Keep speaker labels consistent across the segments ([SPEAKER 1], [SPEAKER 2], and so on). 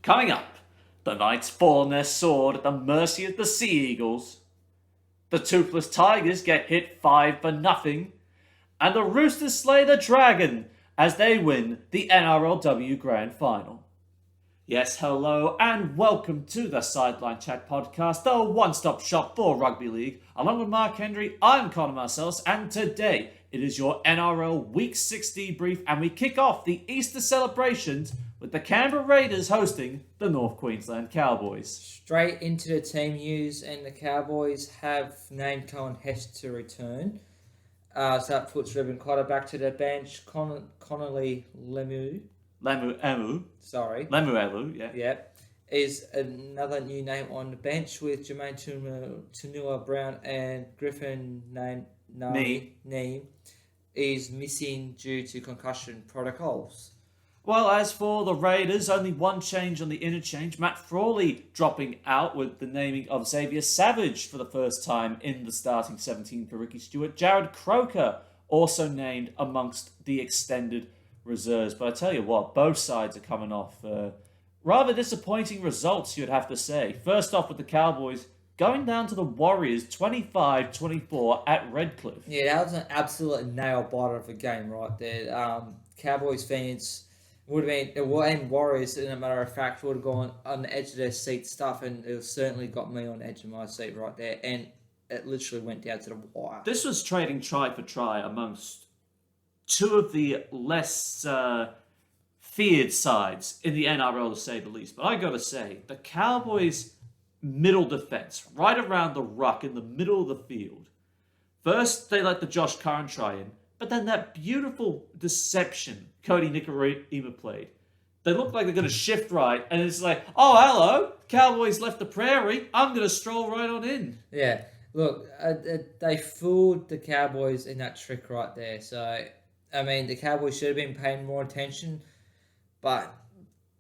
[SPEAKER 1] Coming up, the Knights fall on their sword at the mercy of the Sea Eagles. The Toothless Tigers get hit 5-0. And the Roosters slay the Dragon as they win the NRLW Grand Final. Yes, hello, and welcome to the Sideline Chat Podcast, the one-stop shop for rugby league. Along with Mark Hendry, I'm Connor Marcellis, and today it is your NRL Week 6 debrief, and we kick off the Easter celebrations with the Canberra Raiders hosting the North Queensland Cowboys.
[SPEAKER 2] Straight into the team news, and the Cowboys have named Cohen Hess to return. So that puts Ruben Cotter back to the bench. Connolly Lemuelu,
[SPEAKER 1] yeah.
[SPEAKER 2] Yep. Is another new name on the bench with Jermaine Tunua-Brown and Griffin Neem is missing due to concussion protocols.
[SPEAKER 1] Well, as for the Raiders, only one change on the interchange. Matt Frawley dropping out with the naming of Xavier Savage for the first time in the starting 17 for Ricky Stewart. Jared Croker also named amongst the extended reserves. But I tell you what, both sides are coming off rather disappointing results, you'd have to say. First off with the Cowboys going down to the Warriors 25-24 at Redcliffe.
[SPEAKER 2] Yeah, that was an absolute nail-biter of a game right there. Cowboys fans would have been, and Warriors, in a matter of fact, would have gone on the edge of their seat stuff, and it certainly got me on the edge of my seat right there, and it literally went down to the wire.
[SPEAKER 1] This was trading try for try amongst two of the less feared sides in the NRL, to say the least. But I got to say, the Cowboys' middle defense, right around the ruck in the middle of the field, first they let the Josh Curran try in, but then that beautiful deception Cody Nikorima played. They look like they're going to shift right, and it's like, oh, hello, Cowboys left the prairie. I'm going to stroll right on in.
[SPEAKER 2] Yeah, look, they fooled the Cowboys in that trick right there. So, I mean, the Cowboys should have been paying more attention, but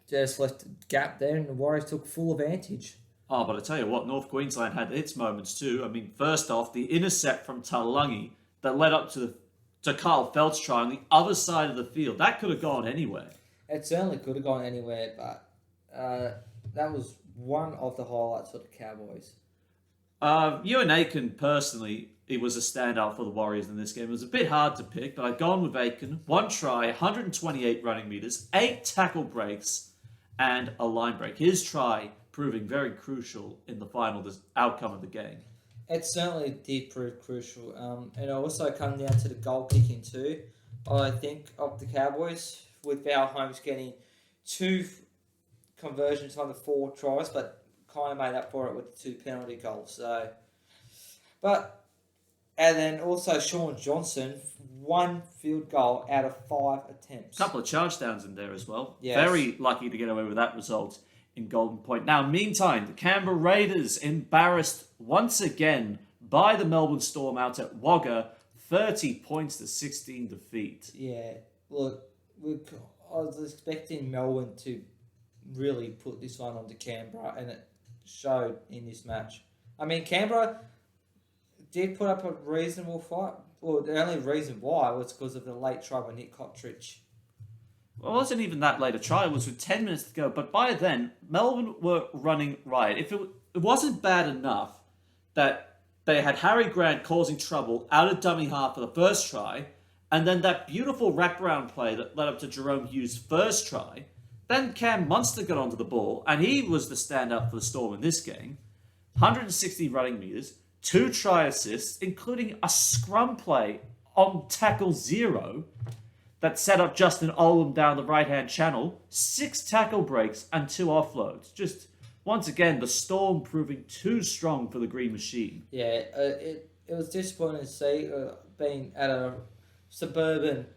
[SPEAKER 2] just left a gap there, and the Warriors took full advantage.
[SPEAKER 1] Oh, but I tell you what, North Queensland had its moments too. I mean, first off, the intercept from Taulagi that led up to Kyle Felt's try on the other side of the field. That could have gone anywhere.
[SPEAKER 2] It certainly could have gone anywhere, but that was one of the highlights for the Cowboys.
[SPEAKER 1] Ewan Aiken, personally, he was a standout for the Warriors in this game. It was a bit hard to pick, but I've gone with Aiken. 1 try, 128 running meters, 8 tackle breaks, and a line break. His try proving very crucial in the final outcome of the game.
[SPEAKER 2] It certainly did prove crucial. And it also come down to the goal kicking too, I think, of the Cowboys, with Val Holmes getting 2 conversions on the 4 tries, but kind of made up for it with the 2 penalty goals. And then also Sean Johnson, 1 field goal out of 5 attempts.
[SPEAKER 1] A couple of charge downs in there as well.
[SPEAKER 2] Yes.
[SPEAKER 1] Very lucky to get away with that result in Golden Point. Now, meantime, the Canberra Raiders embarrassed once again by the Melbourne Storm out at Wagga, 30 points to 16 defeat.
[SPEAKER 2] Yeah, look, I was expecting Melbourne to really put this one onto Canberra, and it showed in this match. I mean, Canberra did put up a reasonable fight. Well, the only reason why was because of the late try by Nick Cottridge.
[SPEAKER 1] Well, it wasn't even that late a try. It was with 10 minutes to go. But by then, Melbourne were running riot. If it wasn't bad enough that they had Harry Grant causing trouble out of dummy half for the first try, and then that beautiful wraparound play that led up to Jerome Hughes' first try, then Cam Munster got onto the ball, and he was the standout for the Storm in this game. 160 running meters, 2 try assists, including a scrum play on tackle 0 that set up Justin Olam down the right-hand channel, 6 tackle breaks and 2 offloads. Just, once again, the Storm proving too strong for the Green Machine.
[SPEAKER 2] Yeah, it was disappointing to see being at a suburban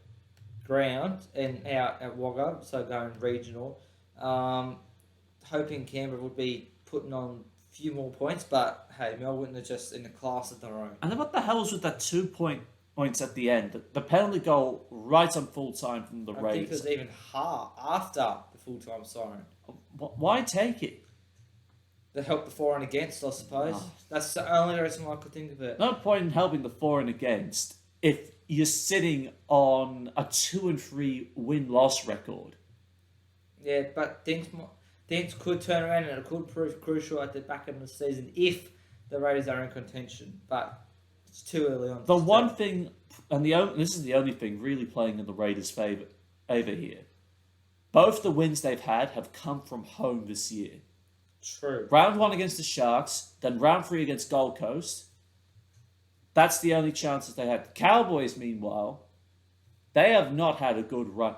[SPEAKER 2] ground and out at Wagga, so going regional. Hoping Canberra would be putting on a few more points, but hey, Melbourne are just in a class of their own.
[SPEAKER 1] And then what the hell was with that 2-point points at the end? The penalty goal right on full time from the Raiders.
[SPEAKER 2] I think it was even after the full time siren.
[SPEAKER 1] Why take it?
[SPEAKER 2] To help the for and against, I suppose. Oh. That's the only reason I could think of it.
[SPEAKER 1] No point in helping the for and against if you're sitting on a 2-3 win-loss record.
[SPEAKER 2] Yeah, but things could turn around and it could prove crucial at the back end of the season if the Raiders are in contention. But it's too early on.
[SPEAKER 1] The one thing, and this is the only thing really playing in the Raiders' favour here. Both the wins they've had have come from home this year.
[SPEAKER 2] True.
[SPEAKER 1] Round 1 against the Sharks, then round 3 against Gold Coast. That's the only chances they had. The Cowboys, meanwhile, they have not had a good run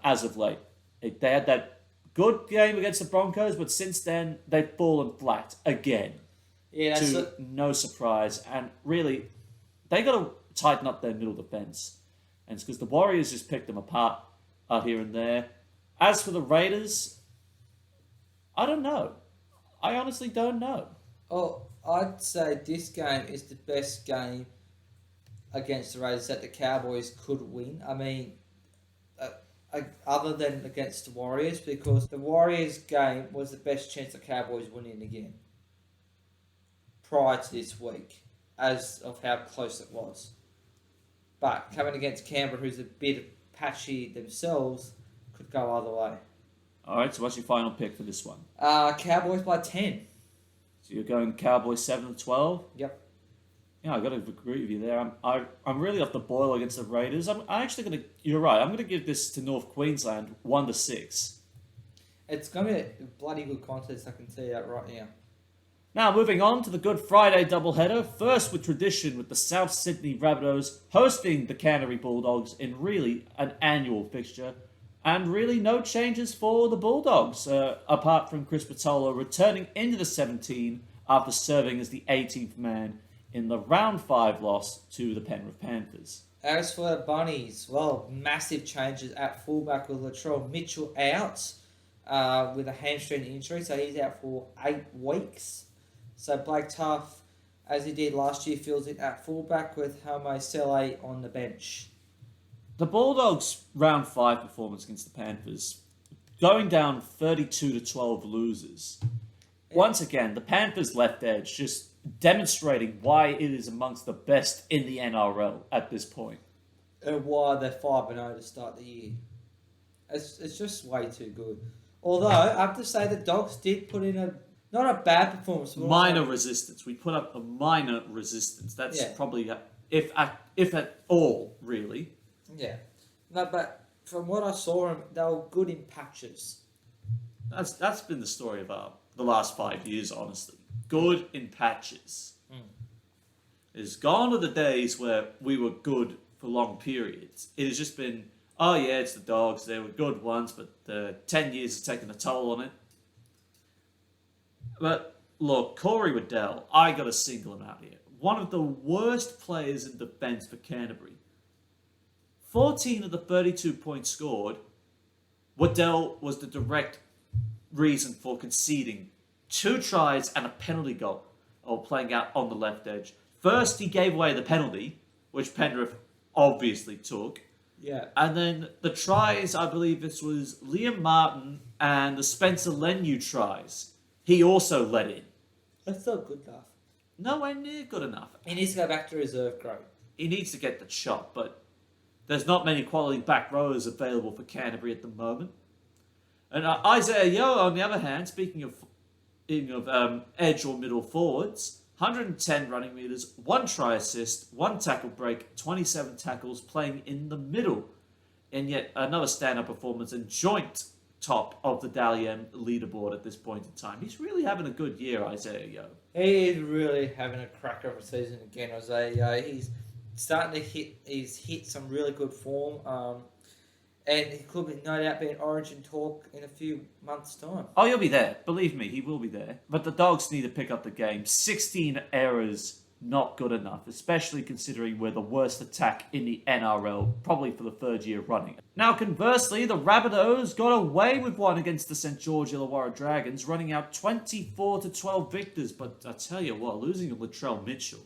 [SPEAKER 1] as of late. They had that good game against the Broncos, but since then, they've fallen flat again.
[SPEAKER 2] Yeah,
[SPEAKER 1] No surprise. And really, they got to tighten up their middle defense. And it's because the Warriors just picked them apart out here and there. As for the Raiders, I don't know. I honestly don't know.
[SPEAKER 2] Oh, I'd say this game is the best game against the Raiders that the Cowboys could win. I mean, other than against the Warriors, because the Warriors game was the best chance the Cowboys winning again prior to this week, as of how close it was. But coming against Canberra, who's a bit patchy themselves, could go either way.
[SPEAKER 1] All right, so what's your final pick for this one?
[SPEAKER 2] Cowboys by 10.
[SPEAKER 1] So you're going Cowboys 7-12?
[SPEAKER 2] Yep.
[SPEAKER 1] Yeah, I got to agree with you there. I'm really off the boil against the Raiders. I'm actually going to. You're right. I'm going to give this to North Queensland 1-6.
[SPEAKER 2] It's going to be a bloody good contest. I can tell you that right now.
[SPEAKER 1] Now moving on to the Good Friday doubleheader. First with tradition with the South Sydney Rabbitohs hosting the Canterbury Bulldogs in really an annual fixture. And really no changes for the Bulldogs, apart from Chris Patolo returning into the 17 after serving as the 18th man in the round 5 loss to the Penrith Panthers.
[SPEAKER 2] As for the Bunnies, well, massive changes at fullback with Latrell Mitchell out with a hamstring injury, so he's out for 8 weeks. So Blake Tough, as he did last year, fills in at fullback with Jaume Sele on the bench.
[SPEAKER 1] The Bulldogs' round 5 performance against the Panthers, going down 32-12 losers. Once again, the Panthers' left edge just demonstrating why it is amongst the best in the NRL at this point.
[SPEAKER 2] And why they're 5-0 to start the year. It's just way too good. Although, I have to say the Dogs did put in not a bad performance.
[SPEAKER 1] Minor resistance. We put up a minor resistance. That's probably, if at all, really.
[SPEAKER 2] Yeah. No, but from what I saw, they were good in patches.
[SPEAKER 1] That's been the story of the last 5 years, honestly. Good in patches. It's gone are the days where we were good for long periods. It has just been, oh yeah, it's the Dogs. They were good once, but 10 years has taken a toll on it. But look, Corey Waddell, I got to single him out here. One of the worst players in defence for Canterbury. 14 of the 32 points scored, Waddell was the direct reason for conceding 2 tries and a penalty goal, or playing out on the left edge. First, he gave away the penalty, which Penrith obviously took.
[SPEAKER 2] Yeah.
[SPEAKER 1] And then the tries, I believe this was Liam Martin and the Spencer Leniu tries. He also let in.
[SPEAKER 2] That's not good enough.
[SPEAKER 1] Nowhere near good enough.
[SPEAKER 2] He needs to go back to reserve grade.
[SPEAKER 1] He needs to get the shot, but there's not many quality back rowers available for Canterbury at the moment. And Isaiah Yeo, on the other hand, speaking of edge or middle forwards, 110 running meters, 1 try assist, 1 tackle break, 27 tackles, playing in the middle. And yet another stand-up performance and joint top of the Dally M leaderboard at this point in time. He's really having a good year, Isaiah Yeo.
[SPEAKER 2] He is really having a cracker of a season again, Isaiah Yeo. He's starting to hit some really good form. And he could be no doubt be an Origin talk in a few months' time.
[SPEAKER 1] Oh, he'll be there. Believe me, he will be there. But the Dogs need to pick up the game. 16 errors, not good enough, especially considering we're the worst attack in the NRL, probably for the 3rd year running. Now, conversely, the Rabbitohs got away with one against the St. George Illawarra Dragons, running out 24-12 victors. But I tell you what, losing to Latrell Mitchell,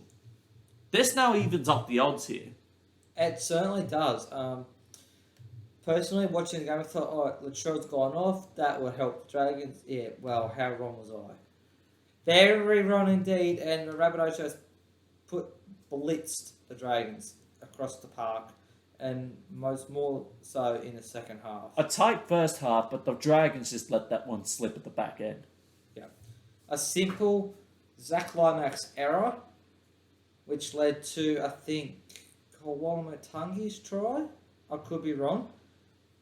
[SPEAKER 1] this now evens up the odds here.
[SPEAKER 2] It certainly does. Personally, watching the game, I thought, oh, Latrell's gone off. That would help the Dragons. Yeah, well, how wrong was I? Very wrong indeed. And the Rabbitohs just blitzed the Dragons across the park. and more so in the second half.
[SPEAKER 1] A tight first half, but the Dragons just let that one slip at the back end.
[SPEAKER 2] Yeah. A simple Zach Lomax error, which led to, I think, Kawalamatangi's try. I could be wrong.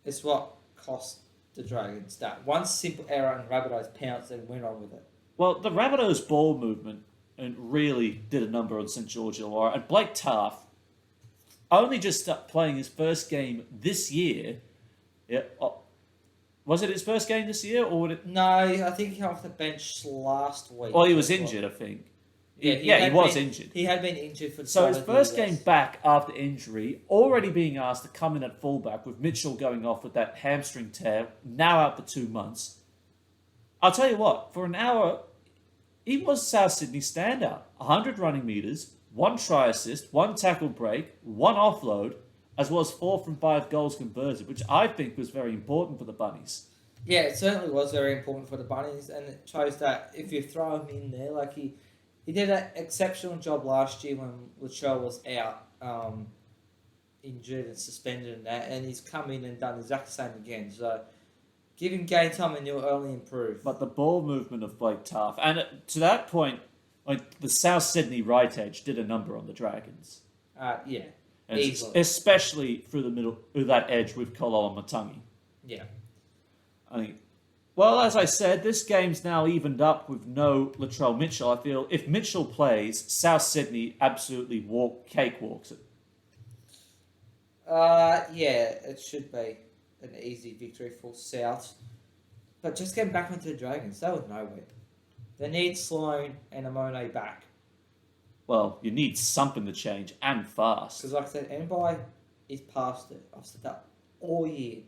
[SPEAKER 2] It's what cost the Dragons that. One simple error and Rabbitohs pounced and went on with it.
[SPEAKER 1] Well, the Rabbitohs ball movement really did a number on St. George Illawarra, and Blake Taft only just started playing his first game this year. Yeah, was it his first game this year, or would it?
[SPEAKER 2] No, I think he came off the bench last week.
[SPEAKER 1] Well, he was injured, I think.
[SPEAKER 2] Yeah,
[SPEAKER 1] he was injured.
[SPEAKER 2] He had been injured for.
[SPEAKER 1] So his first game back after injury, already being asked to come in at fullback with Mitchell going off with that hamstring tear, now out for 2 months. I'll tell you what, for an hour, he was South Sydney standout. 100 running metres, 1 try assist, 1 tackle break, 1 offload, as well as 4 from 5 goals converted, which I think was very important for the Bunnies.
[SPEAKER 2] Yeah, it certainly was very important for the Bunnies, and it shows that if you throw him in there, like he did an exceptional job last year when Latrell was out, injured and suspended and that, and he's come in and done exactly the same again. So give him game time and you'll only improve.
[SPEAKER 1] But the ball movement of Blake Taft, and to that point, like the South Sydney right edge did a number on the Dragons.
[SPEAKER 2] Yeah,
[SPEAKER 1] and
[SPEAKER 2] easily.
[SPEAKER 1] Especially through the middle of that edge with Kawalamatangi.
[SPEAKER 2] Yeah.
[SPEAKER 1] I mean, well, as I said, this game's now evened up with no Latrell Mitchell. I feel if Mitchell plays, South Sydney absolutely cakewalks it.
[SPEAKER 2] Yeah, it should be an easy victory for South. But just getting back onto the Dragons, they were nowhere. They need Sloan and Amone back.
[SPEAKER 1] Well, you need something to change, and fast.
[SPEAKER 2] Because like I said, Mbai is past it. I've said that all year.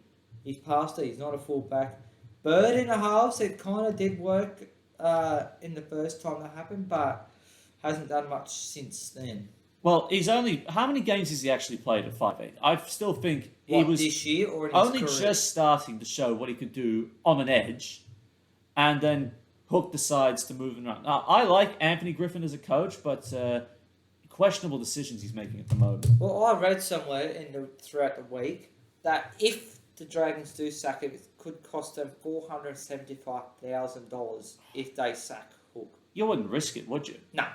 [SPEAKER 2] He's past it. He's not a fullback. Bird in a half, it kind of did work in the first time that happened, but hasn't done much since then.
[SPEAKER 1] Well, how many games has he actually played at 5'8"? I still think he was
[SPEAKER 2] this year or in
[SPEAKER 1] only
[SPEAKER 2] his career?
[SPEAKER 1] just starting to show what he could do on an edge, and then Hook decides to move him around. Now, I like Anthony Griffin as a coach, but questionable decisions he's making at the moment.
[SPEAKER 2] Well, I read somewhere throughout the week that if the Dragons do sack him, it could cost them $475,000 if they sack Hook.
[SPEAKER 1] You wouldn't risk it, would you?
[SPEAKER 2] No.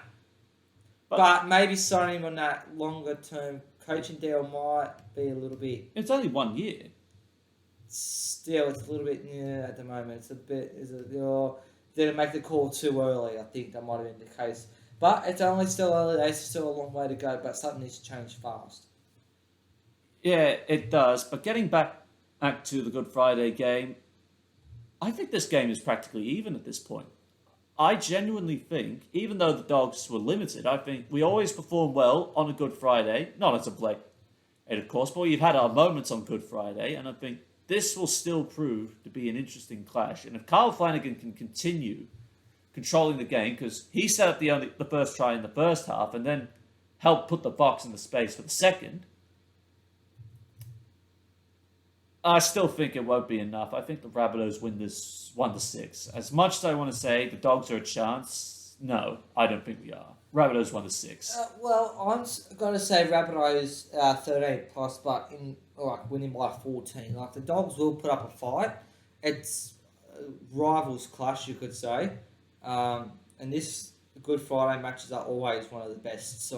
[SPEAKER 2] But maybe signing him on that longer term coaching deal might be a little bit.
[SPEAKER 1] It's only 1 year.
[SPEAKER 2] Still, it's a little bit at the moment. It's a bit. Didn't make the call too early. I think that might have been the case. But it's only still early days. It's still a long way to go. But something needs to change fast.
[SPEAKER 1] Yeah, it does. But getting back to the Good Friday game, I think this game is practically even at this point. I genuinely think, even though the Dogs were limited, I think we always perform well on a Good Friday. Not as of late, of course, but we've had our moments on Good Friday, and I think this will still prove to be an interesting clash. And if Kyle Flanagan can continue controlling the game, because he set up the first try in the first half and then helped put the box in the space for the second, I still think it won't be enough. I think the Rabbitohs win this 1-6. As much as I want to say the Dogs are a chance, no, I don't think we are. Rabbitohs 1-6.
[SPEAKER 2] Well, I'm going to say Rabbitohs 13 plus, but winning by 14. Like the Dogs will put up a fight. It's rivals clash, you could say. And this Good Friday matches are always one of the best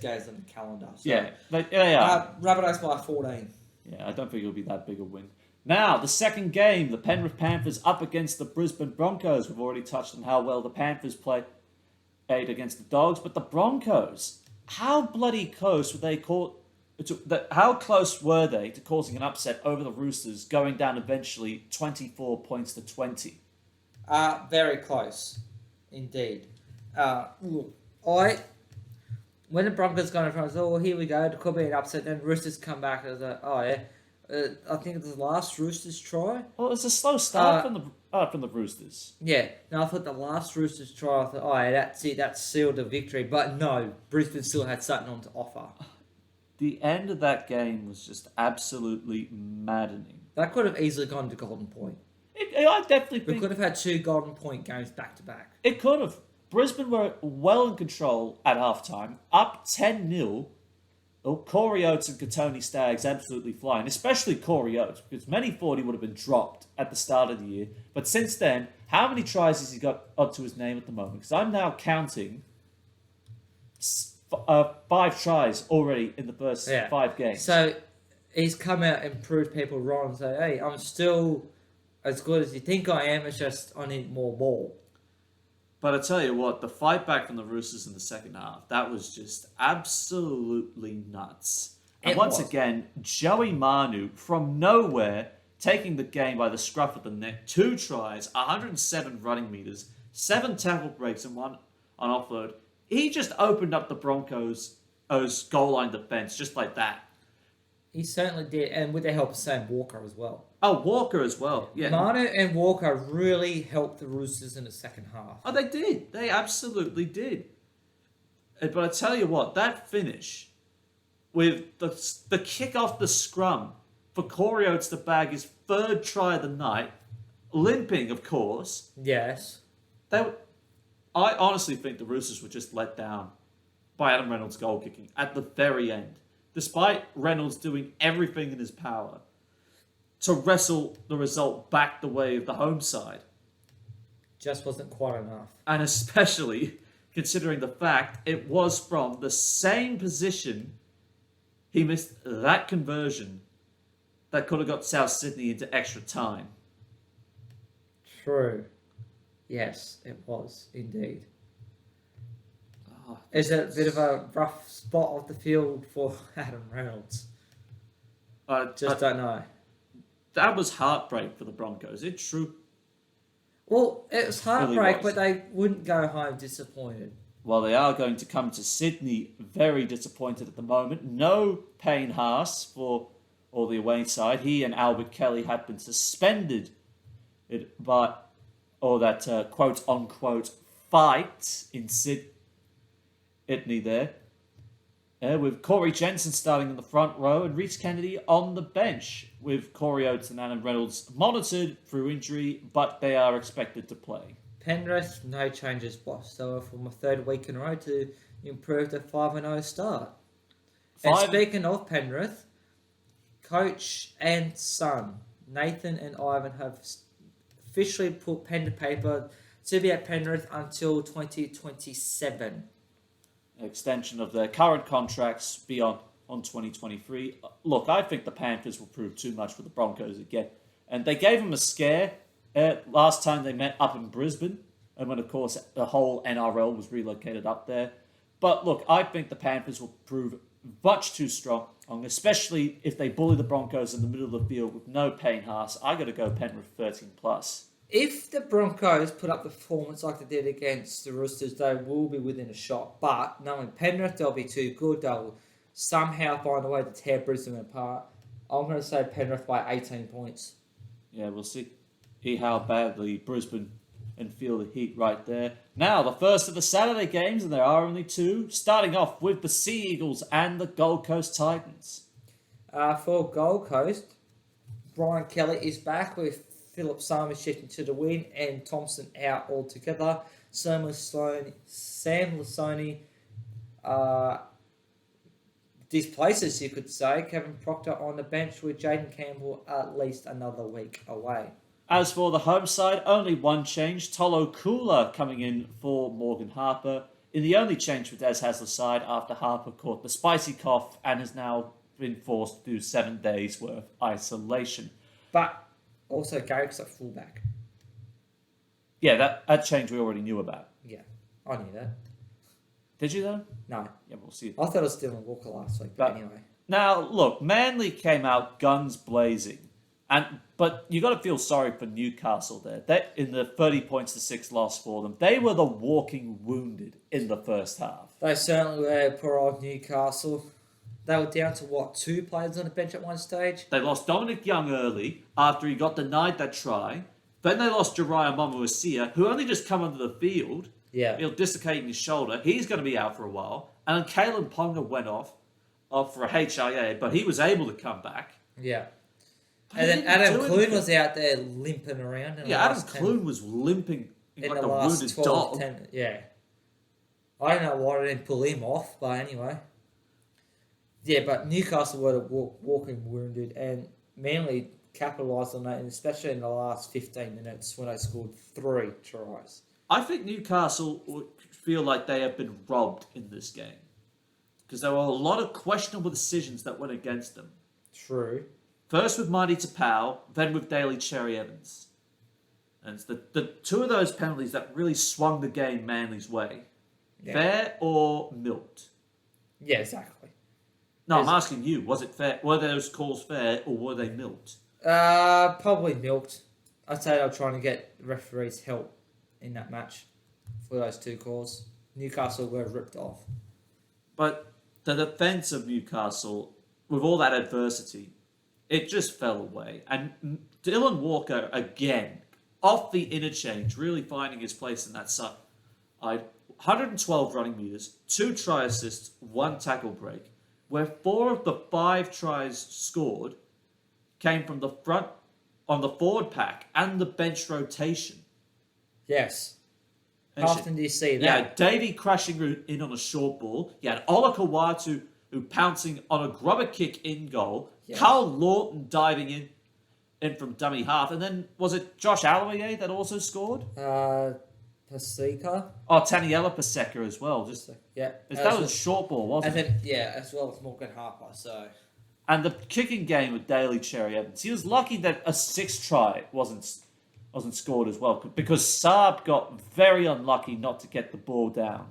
[SPEAKER 2] games on the calendar. So,
[SPEAKER 1] yeah, they are.
[SPEAKER 2] Rabbitohs by 14.
[SPEAKER 1] Yeah, I don't think it'll be that big a win. Now, the second game, the Penrith Panthers up against the Brisbane Broncos. We've already touched on how well the Panthers played against the Dogs, but the Broncos, how bloody close were they how close were they to causing an upset over the Roosters, going down eventually 24 points to 20?
[SPEAKER 2] Very close, indeed. Look, when the Broncos got in front, I was here we go, it could be an upset. Then Roosters come back, and I was like, oh yeah. I think it was the last Roosters try.
[SPEAKER 1] Well, it was a slow start from the Roosters.
[SPEAKER 2] Yeah, no, I thought the last Roosters try, I thought, oh yeah, that's it, that sealed the victory. But no, Brisbane still had something on to offer.
[SPEAKER 1] The end of that game was just absolutely maddening.
[SPEAKER 2] That could have easily gone to Golden Point.
[SPEAKER 1] I definitely think...
[SPEAKER 2] We could have had 2 Golden Point games back to back.
[SPEAKER 1] It could have. Brisbane were well in control at halftime, up 10-0, Well, Corey Oates and Katoni Staggs absolutely flying, especially Corey Oates, because many thought he would have been dropped at the start of the year. But since then, how many tries has he got onto his name at the moment? Because I'm now counting 5 tries already in the first 5 games.
[SPEAKER 2] So he's come out and proved people wrong and say, hey, I'm still as good as you think I am, it's just I need more ball.
[SPEAKER 1] But I tell you what, the fight back from the Roosters in the second half, that was just absolutely nuts. And once again, Joey Manu, from nowhere, taking the game by the scruff of the neck, 2 tries, 107 running meters, 7 tackle breaks and 1 on offload. He just opened up the Broncos' goal line defense just like that.
[SPEAKER 2] He certainly did, and with the help of Sam Walker as well.
[SPEAKER 1] Oh, Walker as well. Yeah.
[SPEAKER 2] Manu and Walker really helped the Roosters in the second half.
[SPEAKER 1] Oh, they did. They absolutely did. But I tell you what, that finish with the kick off the scrum for Corey Oates to bag his 3rd try of the night, limping, of course.
[SPEAKER 2] Yes.
[SPEAKER 1] I honestly think the Roosters were just let down by Adam Reynolds' goal kicking at the very end. Despite Reynolds doing everything in his power to wrestle the result back the way of the home side.
[SPEAKER 2] Just wasn't quite enough.
[SPEAKER 1] And especially considering the fact it was from the same position he missed that conversion that could have got South Sydney into extra time.
[SPEAKER 2] True. Yes, it was indeed. Is it a bit of a rough spot of the field for Adam Reynolds? Don't know.
[SPEAKER 1] That was heartbreak for the Broncos. It true.
[SPEAKER 2] Well, it was heartbreak,
[SPEAKER 1] Really was.
[SPEAKER 2] but they wouldn't go home disappointed.
[SPEAKER 1] Well, they are going to come to Sydney very disappointed at the moment. No Payne Haas for all the away side. He and Albert Kelly had been suspended, but that quote unquote fight in Sydney there. With Corey Jensen starting in the front row and Reece Kennedy on the bench, with Corey Oates and Adam Reynolds monitored through injury, but they are expected to play.
[SPEAKER 2] Penrith, no changes whatsoever from a 3rd week in a row to improve the 5-0 start. And speaking of Penrith, coach and son, Nathan and Ivan, have officially put pen to paper to be at Penrith until 2027.
[SPEAKER 1] Extension of their current contracts beyond on 2023. Look, I think the Panthers will prove too much for the Broncos again. And they gave them a scare last time they met up in Brisbane. And when, of course, the whole NRL was relocated up there. But look, I think the Panthers will prove much too strong, especially if they bully the Broncos in the middle of the field with no Payne Haas. I got to go Penrith 13+.
[SPEAKER 2] If the Broncos put up the performance like they did against the Roosters, they will be within a shot. But knowing Penrith, they'll be too good. They'll somehow find a way to tear Brisbane apart. I'm going to say Penrith by 18 points.
[SPEAKER 1] Yeah, we'll see how badly Brisbane and feel the heat right there. Now, the first of the Saturday games, and there are only 2, starting off with the Sea Eagles and the Gold Coast Titans.
[SPEAKER 2] For Gold Coast, Brian Kelly is back with Philip Summers shifting to the wing and Thompson out altogether. Sam Lasoni displaces, you could say, Kevin Proctor on the bench with Jaden Campbell at least another week away.
[SPEAKER 1] As for the home side, only one change. Tolo Kula coming in for Morgan Harper. In the only change for Des Hasler's side after Harper caught the spicy cough and has now been forced to do 7 days worth isolation.
[SPEAKER 2] But also Garrick's at fullback.
[SPEAKER 1] Yeah, that change we already knew about.
[SPEAKER 2] Yeah, I knew that.
[SPEAKER 1] Did you though?
[SPEAKER 2] No.
[SPEAKER 1] Yeah, we'll see.
[SPEAKER 2] I thought it was Dylan Walker last week, but anyway.
[SPEAKER 1] Now, look, Manly came out guns blazing. But you got to feel sorry for Newcastle there. That in the 30-6 loss for them, they were the walking wounded in the first half.
[SPEAKER 2] They certainly were. Poor old Newcastle. They were down to 2 players on the bench at one stage.
[SPEAKER 1] They lost Dominic Young early after he got denied that try. Then they lost Jariah Momoasia, who only just come onto the field.
[SPEAKER 2] Yeah.
[SPEAKER 1] Dislocating his shoulder. He's going to be out for a while. And then Kalen Ponga went off for a HIA, but he was able to come back.
[SPEAKER 2] Yeah. And then Adam Clune was out there limping around.
[SPEAKER 1] Adam Clune was limping like a wounded dog.
[SPEAKER 2] Yeah. I don't know why I didn't pull him off, but anyway. Yeah, but Newcastle were walking wounded, and Manly capitalised on that, and especially in the last 15 minutes when they scored 3 tries.
[SPEAKER 1] I think Newcastle would feel like they have been robbed in this game because there were a lot of questionable decisions that went against them.
[SPEAKER 2] True.
[SPEAKER 1] First with Marty Tapau, then with Daly Cherry Evans. And it's the two of those penalties that really swung the game Manly's way.
[SPEAKER 2] Yeah.
[SPEAKER 1] Fair or milked?
[SPEAKER 2] Yeah, exactly.
[SPEAKER 1] No, I'm asking you, was it fair? Were those calls fair or were they milked?
[SPEAKER 2] Probably milked. I'd say they were trying to get referees' help in that match for those 2 calls. Newcastle were ripped off.
[SPEAKER 1] But the defence of Newcastle, with all that adversity, it just fell away. And Dylan Walker, again, off the interchange, really finding his place in that side. 112 running meters, 2 try assists, 1 tackle break, where 4 of the 5 tries scored came from the front on the forward pack and the bench rotation.
[SPEAKER 2] Yes.
[SPEAKER 1] And
[SPEAKER 2] How often do you see that?
[SPEAKER 1] Yeah, Davey crashing in on a short ball. You had Ola Kawatu who pouncing on a grubber kick in goal.
[SPEAKER 2] Yes.
[SPEAKER 1] Carl Lawton diving in from dummy half. And then, was it Josh Alloway that also scored?
[SPEAKER 2] Paseka.
[SPEAKER 1] Oh, Taniela Paseka as well.
[SPEAKER 2] Yeah.
[SPEAKER 1] That was a short ball, wasn't
[SPEAKER 2] and
[SPEAKER 1] it?
[SPEAKER 2] then, yeah, as well as Morgan Harper, so...
[SPEAKER 1] And the kicking game with Daly Cherry Evans. He was lucky that a 6th try wasn't scored as well because Saab got very unlucky not to get the ball down.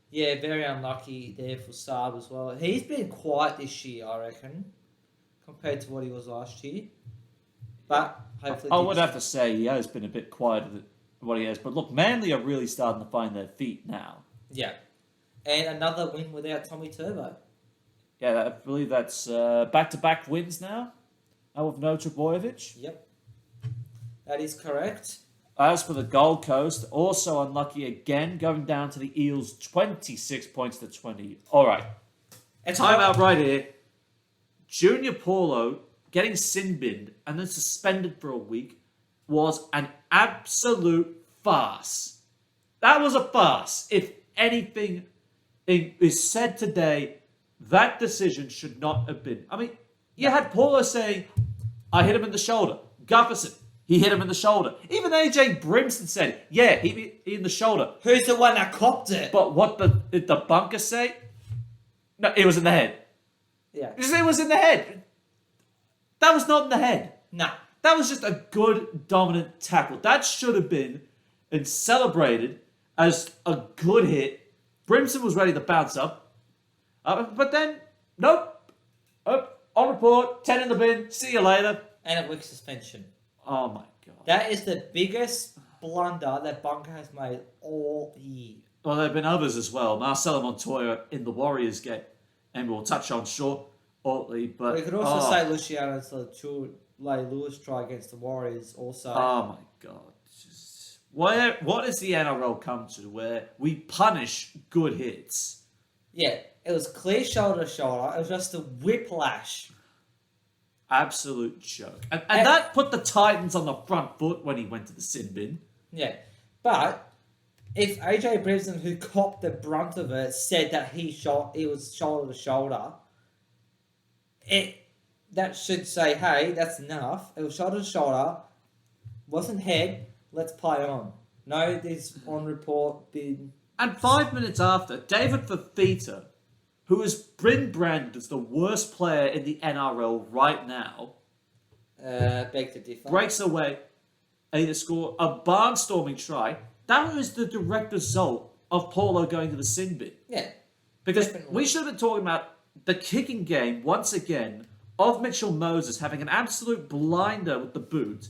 [SPEAKER 2] Yeah, very unlucky there for Saab as well. He's been quiet this year, I reckon, compared to what he was last year. But hopefully...
[SPEAKER 1] I would have to say he has been a bit quieter than what he has. But look, Manly are really starting to find their feet now.
[SPEAKER 2] Yeah. And another win without Tommy Turbo.
[SPEAKER 1] Yeah, I believe that's back-to-back wins now. With no Trebojevic.
[SPEAKER 2] Yep. That is correct.
[SPEAKER 1] As for the Gold Coast, also unlucky again, going down to the Eels, 26 points to 20. All right. Time out right here. Junior Paulo getting sin-binned and then suspended for a week was an absolute farce. That was a farce. If anything is said today, that decision should not have been. I mean, you had Paulo saying, I hit him in the shoulder. Gufferson, he hit him in the shoulder. Even AJ Brimson said, yeah, he hit in the shoulder.
[SPEAKER 2] Who's the one that copped it?
[SPEAKER 1] But what did the bunker say? No, it was in the head.
[SPEAKER 2] Yeah.
[SPEAKER 1] It was in the head. That was not in the head.
[SPEAKER 2] No.
[SPEAKER 1] That was just a good, dominant tackle. That should have been and celebrated as a good hit. Brimson was ready to bounce up. But then, nope. On report, 10 in the bin, see you later.
[SPEAKER 2] And a week suspension.
[SPEAKER 1] Oh my God.
[SPEAKER 2] That is the biggest blunder that Bunker has made all year.
[SPEAKER 1] Well, there have been others as well. Marcelo Montoya in the Warriors game, and we'll touch on shortly. But
[SPEAKER 2] we could also say Luciano's Lewis try against the Warriors also.
[SPEAKER 1] Oh my God. What has the NRL come to where we punish good hits?
[SPEAKER 2] Yeah, it was clear shoulder to shoulder. It was just a whiplash.
[SPEAKER 1] Absolute joke. And that put the Titans on the front foot when he went to the sin bin.
[SPEAKER 2] Yeah, but if AJ Brimson, who copped the brunt of it, said that he was shoulder to shoulder, that should say, hey, that's enough. It was shoulder to shoulder, wasn't head. Let's play on. No, this on report been.
[SPEAKER 1] And 5 minutes after, David Fafita, who is branded as the worst player in the NRL right now,
[SPEAKER 2] beg to differ.
[SPEAKER 1] breaks away to score a barnstorming try. That was the direct result of Paulo going to the sin bin.
[SPEAKER 2] Yeah.
[SPEAKER 1] Because
[SPEAKER 2] definitely.
[SPEAKER 1] we should have been talking about the kicking game, once again, of Mitchell Moses having an absolute blinder with the boot,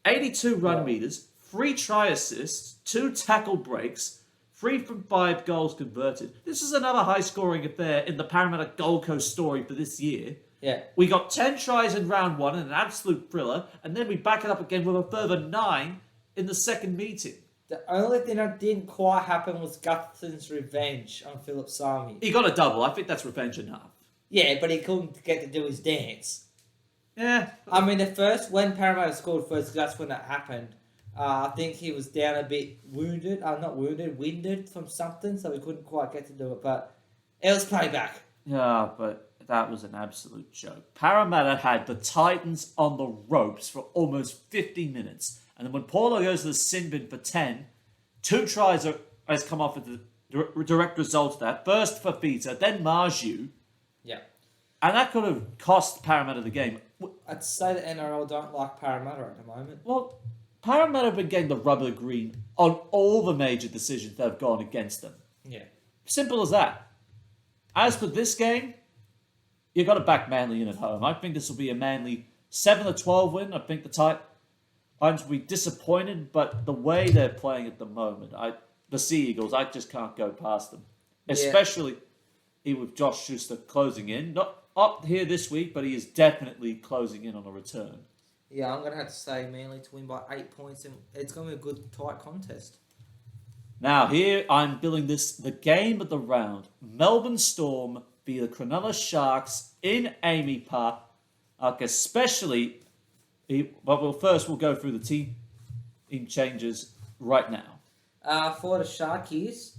[SPEAKER 1] 82 run meters, 3 try assists, 2 tackle breaks, 3 from 5 goals converted. This is another high-scoring affair in the Parramatta Gold Coast story for this year.
[SPEAKER 2] Yeah.
[SPEAKER 1] We got 10 tries in round 1 and an absolute thriller, and then we back it up again with a further 9 in the second meeting.
[SPEAKER 2] The only thing that didn't quite happen was Gutterson's revenge on Philip Sami.
[SPEAKER 1] He got a double. I think that's revenge enough.
[SPEAKER 2] Yeah, but he couldn't get to do his dance.
[SPEAKER 1] Yeah.
[SPEAKER 2] I mean, when Parramatta scored first, that's when that happened. I think he was down a bit winded from something, so he couldn't quite get to do it, but it was playback.
[SPEAKER 1] Yeah, but That was an absolute joke. Parramatta had the Titans on the ropes for almost 50 minutes. And then when Paulo goes to the sin bin for 10, 2 tries has come off as the direct result of that. First for Fafita, then Marju.
[SPEAKER 2] Yeah.
[SPEAKER 1] And that could have cost Parramatta the game.
[SPEAKER 2] I'd say the NRL don't like Parramatta at the moment.
[SPEAKER 1] Well, Parramatta have been getting the rubber green on all the major decisions that have gone against them.
[SPEAKER 2] Yeah.
[SPEAKER 1] Simple as that. As for this game, you've got to back Manly in at home. I think this will be a Manly 7-12 win. I think the Titans will be disappointed, but the way they're playing at the moment, the Sea Eagles, I just can't go past them. Especially with Josh Schuster closing in. Not up here this week, but he is definitely closing in on a return.
[SPEAKER 2] Yeah, I'm going to have to say Manly to win by 8 points, and it's going to be a good, tight contest.
[SPEAKER 1] Now, here I'm billing this the game of the round. Melbourne Storm v the Cronulla Sharks in Amy Park, especially. But first we'll go through the team changes right now.
[SPEAKER 2] For the Sharkies,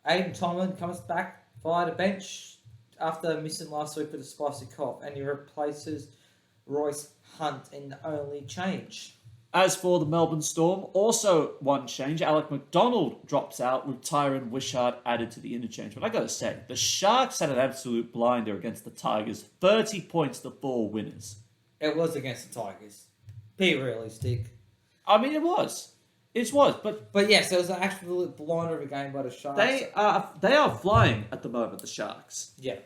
[SPEAKER 2] Aiden Tomlin comes back via the bench after missing last week with a spicy cough, and he replaces Royce Hunt in the only change.
[SPEAKER 1] As for the Melbourne Storm, also one change. Alec McDonald drops out with Tyron Wishart added to the interchange. But I got to say, the Sharks had an absolute blinder against the Tigers. 30 points to 4 winners.
[SPEAKER 2] It was against the Tigers. Be realistic.
[SPEAKER 1] I mean, it was. It was.
[SPEAKER 2] But yes, it was an absolute blinder of a game by the Sharks.
[SPEAKER 1] They are flying at the moment, the Sharks.
[SPEAKER 2] Yeah.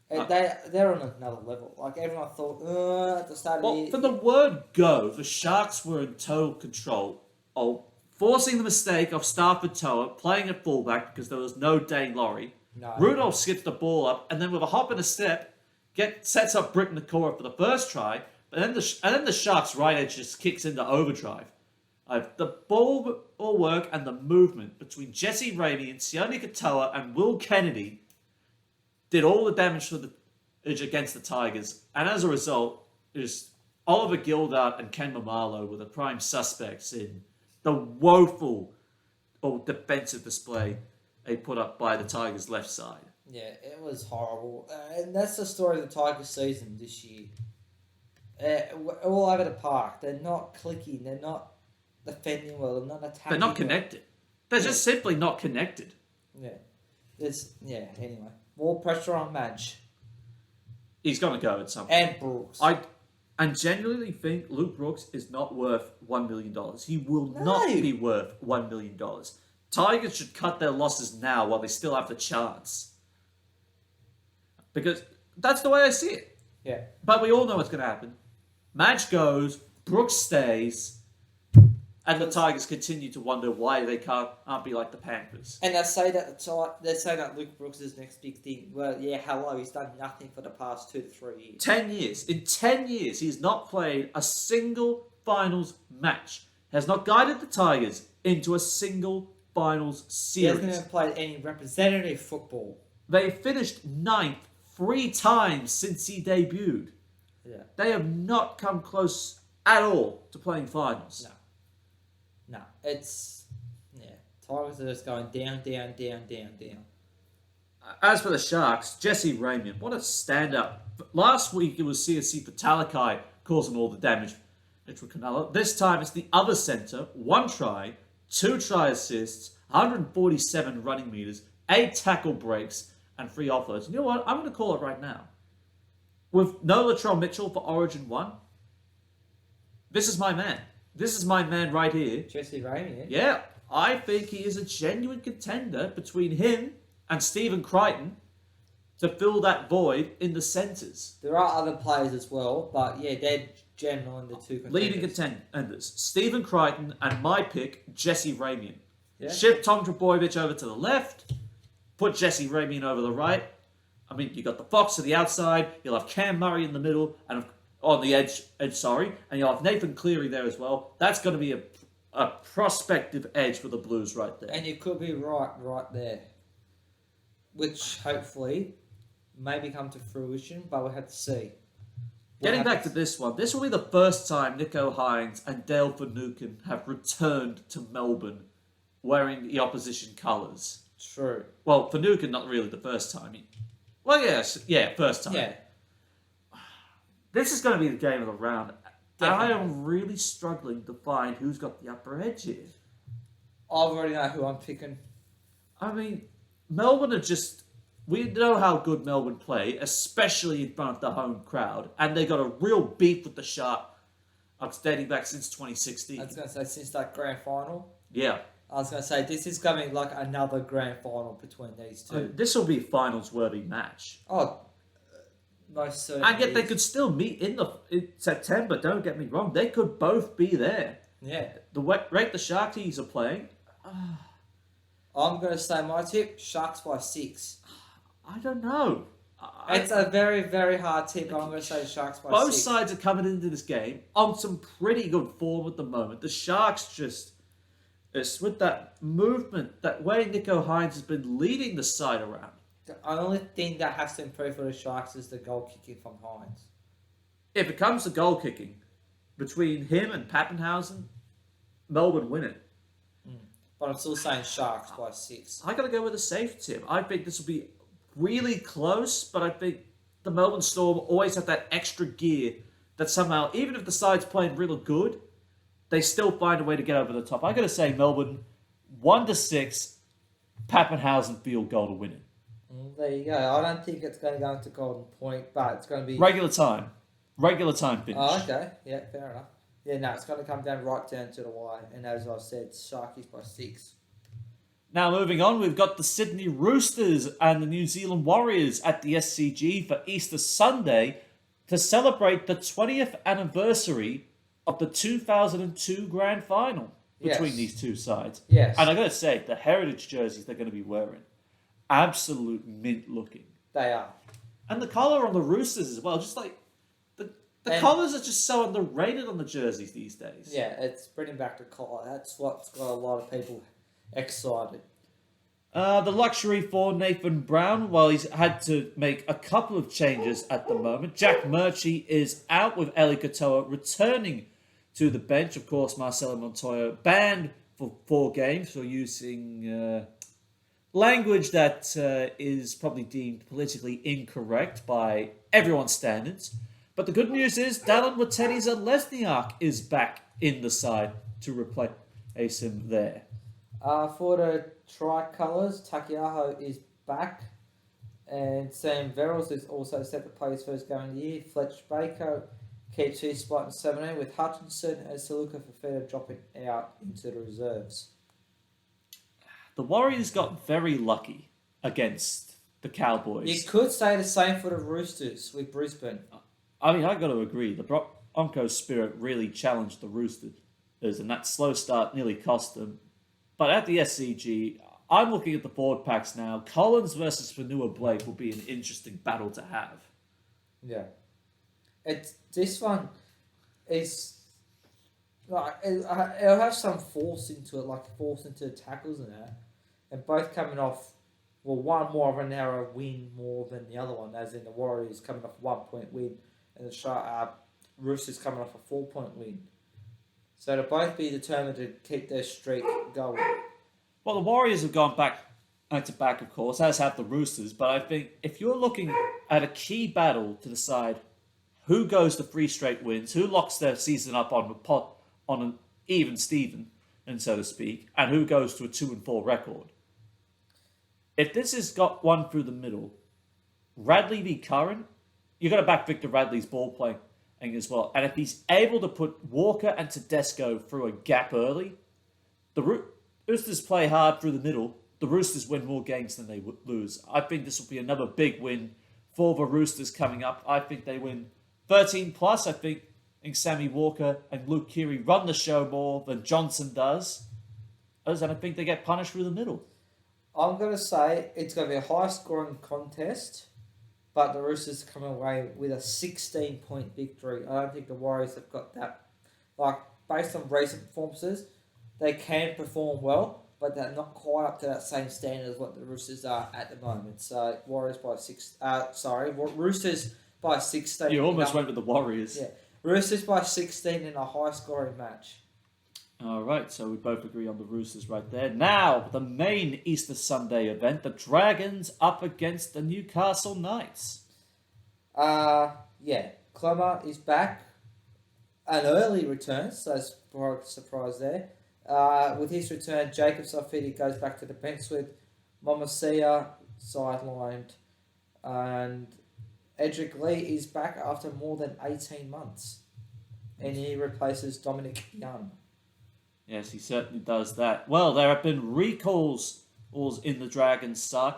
[SPEAKER 2] They're on another level. Like, everyone thought, at the start of the year...
[SPEAKER 1] From the word go, the Sharks were in total control of forcing the mistake of Stafford Toa playing at fullback because there was no Dane Laurie.
[SPEAKER 2] No.
[SPEAKER 1] Rudolph skips the ball up, and then with a hop and a step, sets up Brick Nakora for the first try, and then the Sharks' right edge just kicks into overdrive. The ball work and the movement between Jesse Ramey and Sione Katoa and Will Kennedy did all the damage against the Tigers, and as a result, it was Oliver Gildart and Ken Mamalo were the prime suspects in the woeful defensive display they put up by the Tigers' left side.
[SPEAKER 2] Yeah, it was horrible. And that's the story of the Tigers season this year. All over the park. They're not clicking. They're not defending well. They're not attacking.
[SPEAKER 1] They're not connected. They're just simply not connected.
[SPEAKER 2] Yeah. Anyway. More pressure on Madge.
[SPEAKER 1] He's going to go at some point.
[SPEAKER 2] And Brooks.
[SPEAKER 1] I genuinely think Luke Brooks is not worth $1 million. He will not be worth $1 million. Tigers should cut their losses now while they still have the chance. Because that's the way I see it.
[SPEAKER 2] Yeah.
[SPEAKER 1] But we all know what's going to happen. Madge goes, Brooks stays, and the Tigers continue to wonder why they can't be like the Panthers.
[SPEAKER 2] And they say that Luke Brooks is next big thing. Well, yeah, hello, he's done nothing for the past 2 to 3 years.
[SPEAKER 1] 10 years. In 10 years, he's not played a single finals match. Has not guided the Tigers into a single finals series.
[SPEAKER 2] He hasn't even played any representative football.
[SPEAKER 1] They finished 9th 3 times since he debuted.
[SPEAKER 2] Yeah.
[SPEAKER 1] They have not come close at all to playing finals.
[SPEAKER 2] No, it's... Yeah, Tigers are just going down.
[SPEAKER 1] As for the Sharks, Jesse Ramien, what a standout. Last week it was CSC for Talakai causing all the damage for Cronulla. This time it's the other centre, 1 try, 2 try assists, 147 running metres, 8 tackle breaks, and 3 offloads. And you know what? I'm going to call it right now. With no Latrell Mitchell for Origin 1, this is my man. This is my man right here.
[SPEAKER 2] Jesse Ramien.
[SPEAKER 1] Yeah, I think he is a genuine contender between him and Stephen Crichton to fill that void in the centres.
[SPEAKER 2] There are other players as well, but yeah, they're generally the 2 contenders.
[SPEAKER 1] Leading contenders, Stephen Crichton and my pick, Jesse Ramien.
[SPEAKER 2] Yeah.
[SPEAKER 1] Ship Tom Trbojevic over to the left, put Jesse Ramien over the right. I mean, you got the Fox to the outside, you'll have Cam Murray in the middle, and on the edge, and you'll have Nathan Cleary there as well. That's going to be a prospective edge for the Blues right there.
[SPEAKER 2] And you could be right there. Which, hopefully, maybe come to fruition, but we'll have to see.
[SPEAKER 1] Getting back to this one, this will be the first time Nico Hines and Dale Finucane have returned to Melbourne wearing the opposition colours.
[SPEAKER 2] True.
[SPEAKER 1] Well, Finucane, not really the first time. Well, yes, yeah, first time.
[SPEAKER 2] Yeah,
[SPEAKER 1] This is going to be the game of the round.
[SPEAKER 2] definitely.
[SPEAKER 1] I am really struggling to find who's got the upper edge here.
[SPEAKER 2] I already know who I'm picking.
[SPEAKER 1] I mean, Melbourne are just. We know how good Melbourne play, especially in front of the home crowd, and they got a real beef with the Sharks dating back since 2016.
[SPEAKER 2] I was going to say, since that grand final,
[SPEAKER 1] Yeah.
[SPEAKER 2] I was going to say, this is going to be like another grand final between these two.
[SPEAKER 1] This will be a finals-worthy match.
[SPEAKER 2] Oh, most certainly.
[SPEAKER 1] And yet they could still meet in September, don't get me wrong. They could both be there.
[SPEAKER 2] Yeah.
[SPEAKER 1] The rate the Sharkies are playing,
[SPEAKER 2] I'm going to say my tip, Sharks by 6.
[SPEAKER 1] I don't know.
[SPEAKER 2] It's a very, very hard tip. I'm going to say Sharks by 6.
[SPEAKER 1] Both sides are coming into this game on some pretty good form at the moment. The Sharks just with that movement, that way Nico Hines has been leading the side around.
[SPEAKER 2] The only thing that has to improve for the Sharks is the goal kicking from Hines.
[SPEAKER 1] If it comes to goal kicking, between him and Pappenhausen, Melbourne win it.
[SPEAKER 2] But I'm still saying Sharks by 6.
[SPEAKER 1] I got to go with a safe tip. I think this will be really close, but I think the Melbourne Storm always have that extra gear that somehow, even if the side's playing really good, they still find a way to get over the top. I got to say Melbourne 1-6, Pappenhausen field goal to win it.
[SPEAKER 2] There you go. I don't think it's going to go into Golden Point, but it's going to be...
[SPEAKER 1] Regular time finish.
[SPEAKER 2] Oh, okay. Yeah, fair enough. Yeah, no, it's going to come right down to the wire. And as I said, Sharkies by 6.
[SPEAKER 1] Now moving on, we've got the Sydney Roosters and the New Zealand Warriors at the SCG for Easter Sunday to celebrate the 20th anniversary of the 2002 Grand Final between these two sides.
[SPEAKER 2] Yes.
[SPEAKER 1] And I got to say, the heritage jerseys they're going to be wearing, absolute mint looking.
[SPEAKER 2] They are.
[SPEAKER 1] And the collar on the Roosters as well, just like the collars are just so underrated on the jerseys these days.
[SPEAKER 2] Yeah, it's bringing back the collar. That's what's got a lot of people excited.
[SPEAKER 1] The luxury for Nathan Brown, while he's had to make a couple of changes at the moment. Jack Murchie is out with Eli Katoa returning to the bench. Of course, Marcelo Montoya banned for 4 games for using language that is probably deemed politically incorrect by everyone's standards. But the good news is Dallin Watene-Zelezniak is back in the side to replace him there.
[SPEAKER 2] For the tricolours, Takiaho is back, and Sam Verrills is also set to play his first game of the year. Fletch Baker keeps his spot in 17 with Hutchinson and Saluka Fafita dropping out into the reserves.
[SPEAKER 1] The Warriors got very lucky against the Cowboys.
[SPEAKER 2] You could say the same for the Roosters with Brisbane.
[SPEAKER 1] I mean, I got to agree. The Broncos' spirit really challenged the Roosters, and that slow start nearly cost them. But at the SCG, I'm looking at the forward packs now. Collins versus Fanua Blake will be an interesting battle to have.
[SPEAKER 2] Yeah. This one is like it'll have some force into it, like force into tackles and that, and both coming off. Well, one more of a narrow win more than the other one, as in the Warriors coming off a 1-point win, and the Roosters coming off a 4-point win. So they'll both be determined to keep their streak going.
[SPEAKER 1] Well, the Warriors have gone back to back, of course, as have the Roosters. But I think if you're looking at a key battle to decide who goes to 3 straight wins, who locks their season up on an even Steven, and so to speak, and who goes to a 2-4 record. If this has got one through the middle, Radley v. Curran, you've got to back Victor Radley's ball playing as well. And if he's able to put Walker and Tedesco through a gap early, the Roosters play hard through the middle. The Roosters win more games than they lose. I think this will be another big win for the Roosters coming up. I think they win 13+. I think Sammy Walker and Luke Keary run the show more than Johnson does. And I think they get punished through the middle.
[SPEAKER 2] I'm going to say it's going to be a high-scoring contest, but the Roosters come away with a 16-point victory. I don't think the Warriors have got that. Like, based on recent performances, they can perform well, but they're not quite up to that same standard as what the Roosters are at the moment. So, Roosters by 16.
[SPEAKER 1] You almost went with the Warriors.
[SPEAKER 2] Yeah, Roosters by 16 in a high-scoring match.
[SPEAKER 1] All right, so we both agree on the Roosters right there. Now, the main Easter Sunday event, the Dragons up against the Newcastle Knights.
[SPEAKER 2] Yeah, Clemmer is back. An early return, so it's a surprise there. With his return, Jacob Safidi goes back to the bench with Momasia sidelined, and Edric Lee is back after more than 18 months, and he replaces Dominic Young.
[SPEAKER 1] Yes, he certainly does that. Well, there have been recalls in the Dragons side.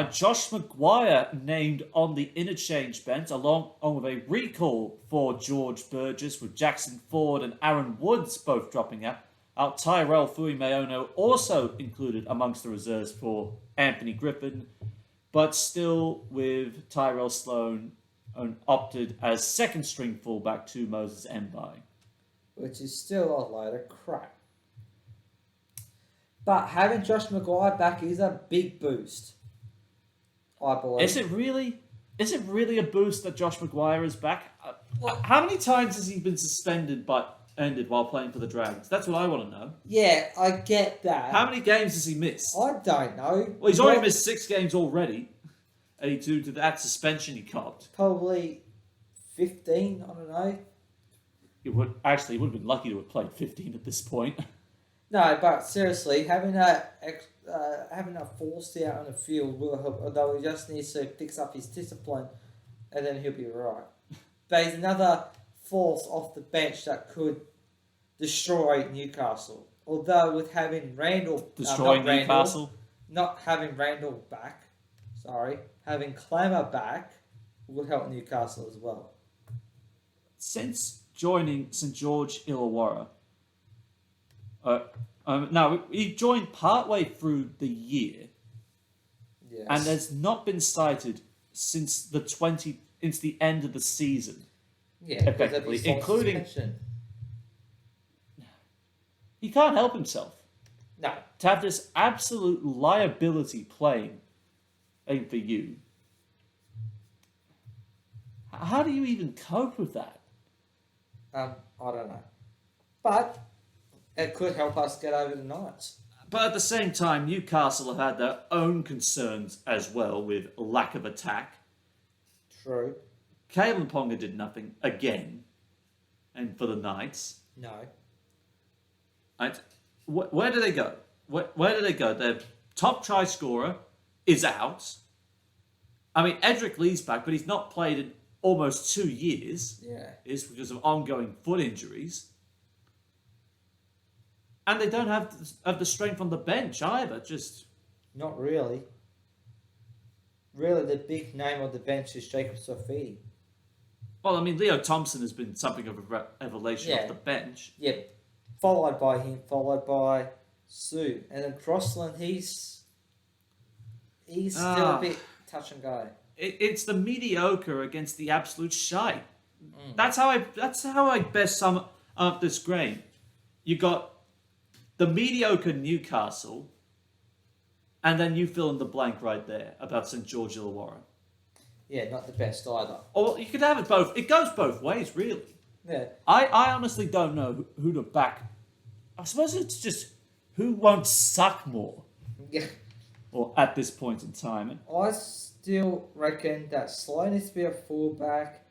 [SPEAKER 1] Josh Maguire named on the interchange bench, along with a recall for George Burgess, with Jackson Ford and Aaron Woods both dropping out. Tyrell Fuimaono also included amongst the reserves for Anthony Griffin, but still with Tyrell Sloan opted as second string fullback to Moses Mbai.
[SPEAKER 2] Which is still a load of crap. But having Josh Maguire back is a big boost, I believe.
[SPEAKER 1] Is it really a boost that Josh Maguire is back? How many times has he been suspended but ended while playing for the Dragons? That's what I want to know.
[SPEAKER 2] Yeah, I get that.
[SPEAKER 1] How many games has he missed?
[SPEAKER 2] I don't know.
[SPEAKER 1] Well, he's already missed 6 games already. Due to that suspension he copped.
[SPEAKER 2] Probably 15, I don't know.
[SPEAKER 1] He would have been lucky to have played 15 at this point.
[SPEAKER 2] No, but seriously, having a force out on the field will help, although he just needs to fix up his discipline, and then he'll be right. But he's another force off the bench that could destroy Newcastle. Although with having Randall...
[SPEAKER 1] Newcastle?
[SPEAKER 2] Not having Randall back, having Clemmer back would help Newcastle as well.
[SPEAKER 1] Since joining St George Illawarra, now he joined partway through the year,
[SPEAKER 2] yes,
[SPEAKER 1] and has not been cited since the end of the season.
[SPEAKER 2] Yeah,
[SPEAKER 1] effectively, including
[SPEAKER 2] suspension.
[SPEAKER 1] He can't help himself.
[SPEAKER 2] No,
[SPEAKER 1] To have this absolute liability playing for you. How do you even cope with that?
[SPEAKER 2] I don't know, but it could help us get over the Knights.
[SPEAKER 1] But at the same time, Newcastle have had their own concerns as well with lack of attack.
[SPEAKER 2] True.
[SPEAKER 1] Kalen Ponga did nothing again, and for the Knights.
[SPEAKER 2] No.
[SPEAKER 1] Right? Where do they go? Where do they go? Their top try scorer is out. I mean, Edric Lee's back, but he's not played in almost 2 years.
[SPEAKER 2] Yeah.
[SPEAKER 1] It's because of ongoing foot injuries. And they don't have the strength on the bench either. Just
[SPEAKER 2] Not really. Really, the big name on the bench is Jacob Safidi.
[SPEAKER 1] well, I mean, Leo Thompson has been something of a revelation
[SPEAKER 2] Yeah.
[SPEAKER 1] off the bench.
[SPEAKER 2] Yeah. Followed by him, followed by Sue. And then Crossland, he's still a bit touch and go.
[SPEAKER 1] It's the mediocre against the absolute shite. That's how I best sum up this game. You got the mediocre Newcastle, and then you fill in the blank right there about St George Illawarra.
[SPEAKER 2] Yeah, not the best either.
[SPEAKER 1] Or you could have it both. It goes both ways, really.
[SPEAKER 2] Yeah.
[SPEAKER 1] I honestly don't know who to back. I suppose it's just who won't suck more,
[SPEAKER 2] Yeah.
[SPEAKER 1] or at this point in time.
[SPEAKER 2] I still reckon that Sloan needs to be a fullback,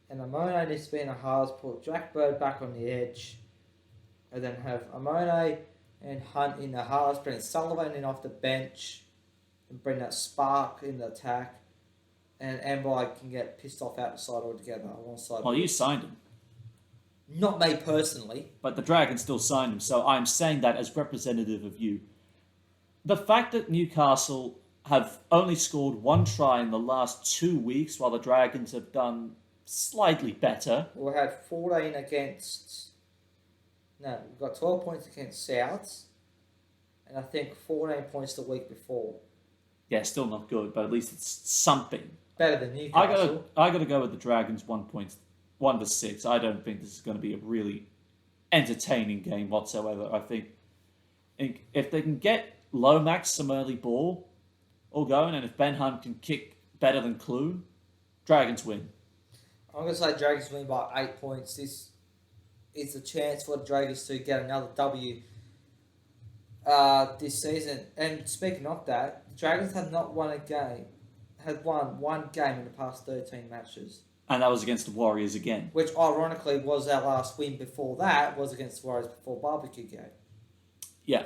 [SPEAKER 2] and Amone needs to be in a halves. Put Jack Bird back on the edge, and then have Amone and Hunt in the halves, bring Sullivan in off the bench, and bring that spark in the attack. And Ambai can get pissed off out the side altogether. Alongside.
[SPEAKER 1] Well, you signed him,
[SPEAKER 2] Not me personally.
[SPEAKER 1] but the Dragons still signed him, so I'm saying that as representative of you. The fact that Newcastle have only scored 1 try in the last 2 weeks, while the Dragons have done slightly better.
[SPEAKER 2] We had 14 against... No, we've got 12 points against Souths, and I think 14 points the week before.
[SPEAKER 1] Yeah, still not good, but at least it's something.
[SPEAKER 2] Better than Newcastle.
[SPEAKER 1] I gotta go with the Dragons 1 to 6. I don't think this is going to be a really entertaining game whatsoever. I think if they can get Lomax some early ball all going, and if Ben Hunt can kick better than Clune, Dragons win.
[SPEAKER 2] I'm going to say Dragons win by 8 points. is a chance for the Dragons to get another W this season. And speaking of that, the Dragons have not won a game, have won one game in the past 13 matches.
[SPEAKER 1] And that was against the Warriors again.
[SPEAKER 2] Which ironically was our last win before that, was against the Warriors before barbecue game.
[SPEAKER 1] Yeah.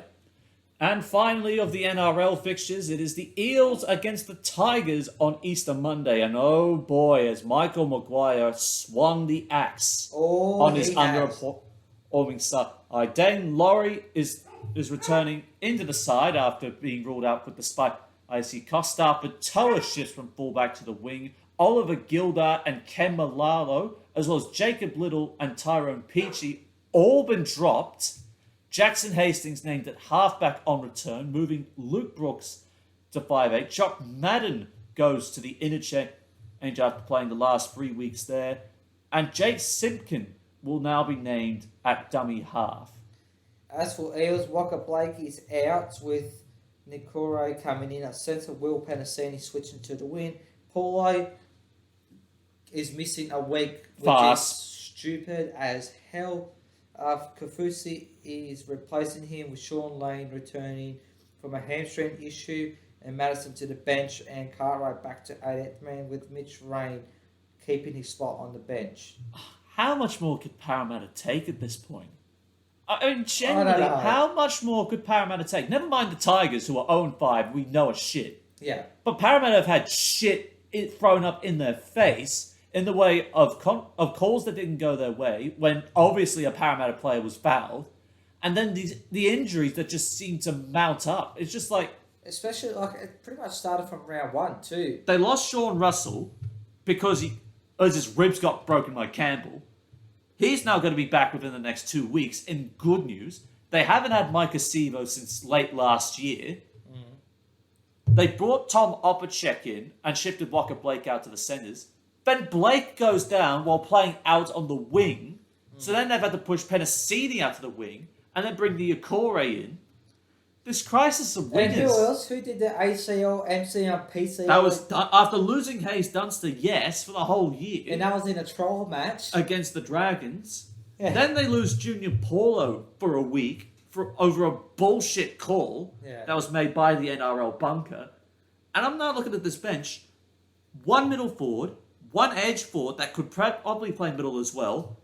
[SPEAKER 1] And finally, of the NRL fixtures, it is the Eels against the Tigers on Easter Monday. And oh boy, as Michael Maguire swung the axe on his underperforming side. Dane Laurie is returning into the side after being ruled out with the spike. I see Costa Patoa shifts from fullback to the wing. Oliver Gildart and Ken Malalo, as well as Jacob Little and Tyrone Peachy, all been dropped. Jackson Hastings named at halfback on return, moving Luke Brooks to 5'8". Jock Madden goes to the interchange after playing the last 3 weeks there. And Jake Simpkin will now be named at dummy half.
[SPEAKER 2] As for Eels, Walker Blake is out with Nikore coming in at centre. Will Penasini switching to the wing. Paulo is missing a week, which is stupid as hell. Kafusi is replacing him with Sean Lane returning from a hamstring issue, and Madison to the bench, and Cartwright back to 8th man with Mitch Rain keeping his spot on the bench.
[SPEAKER 1] How much more could Parramatta take at this point? I mean, generally, how much more could Parramatta take? Never mind the Tigers, who are 0-5, we know are shit.
[SPEAKER 2] Yeah.
[SPEAKER 1] But Parramatta have had shit thrown up in their face in the way of calls that didn't go their way, when obviously a Parramatta player was fouled, and then the injuries that just seem to mount up. It's just like...
[SPEAKER 2] Especially, it pretty much started from round 1, too.
[SPEAKER 1] They lost Sean Russell because his ribs got broken by Campbell. He's now going to be back within the next 2 weeks. In good news, they haven't had Mike Acevo since late last year. They brought Tom Opacek in and shifted Walker Blake out to the centres. Then Blake goes down while playing out on the wing. So then they've had to push Penasini out to the wing and then bring the Okore in. This crisis of wingers.
[SPEAKER 2] And who else? Who did the ACL, MCL, PCL?
[SPEAKER 1] That was after losing Hayes Dunster, yes, for the whole year.
[SPEAKER 2] And that was in a trial match.
[SPEAKER 1] Against the Dragons.
[SPEAKER 2] Yeah.
[SPEAKER 1] Then they lose Junior Paulo for a week over a bullshit call that was made by the NRL bunker. And I'm now looking at this bench. One middle forward, one edge forward that could probably play middle as well,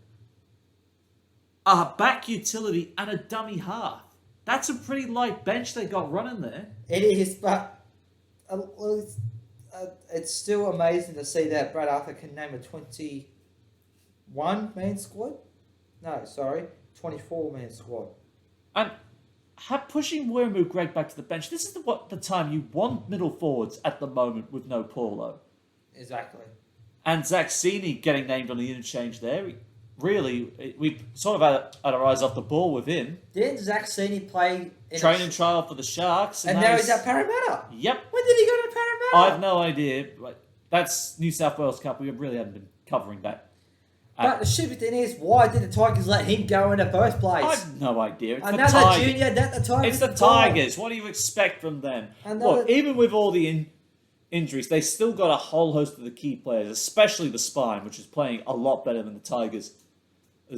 [SPEAKER 1] a back utility, and a dummy half. That's a pretty light bench they got running there.
[SPEAKER 2] It is, but it's still amazing to see that Brad Arthur can name a 21-man squad. No, sorry, 24-man squad.
[SPEAKER 1] And pushing Wermu Greg back to the bench, this is the time you want middle forwards at the moment with no Paulo.
[SPEAKER 2] Exactly.
[SPEAKER 1] And Zach Sini getting named on the interchange there. Really, we sort of had our eyes off the ball with him.
[SPEAKER 2] Didn't Zach Sini play in
[SPEAKER 1] training trial for the Sharks?
[SPEAKER 2] And now he's at Parramatta?
[SPEAKER 1] Yep.
[SPEAKER 2] When did he go to Parramatta?
[SPEAKER 1] I have no idea. That's New South Wales Cup. We really haven't been covering that.
[SPEAKER 2] But the stupid thing is, why did the Tigers let him go in the first place?
[SPEAKER 1] I have no idea. It's
[SPEAKER 2] Another junior that the Tigers.
[SPEAKER 1] It's the Tigers. What do you expect from them? Look, even with all the injuries, they still got a whole host of the key players, especially the spine, which is playing a lot better than the Tigers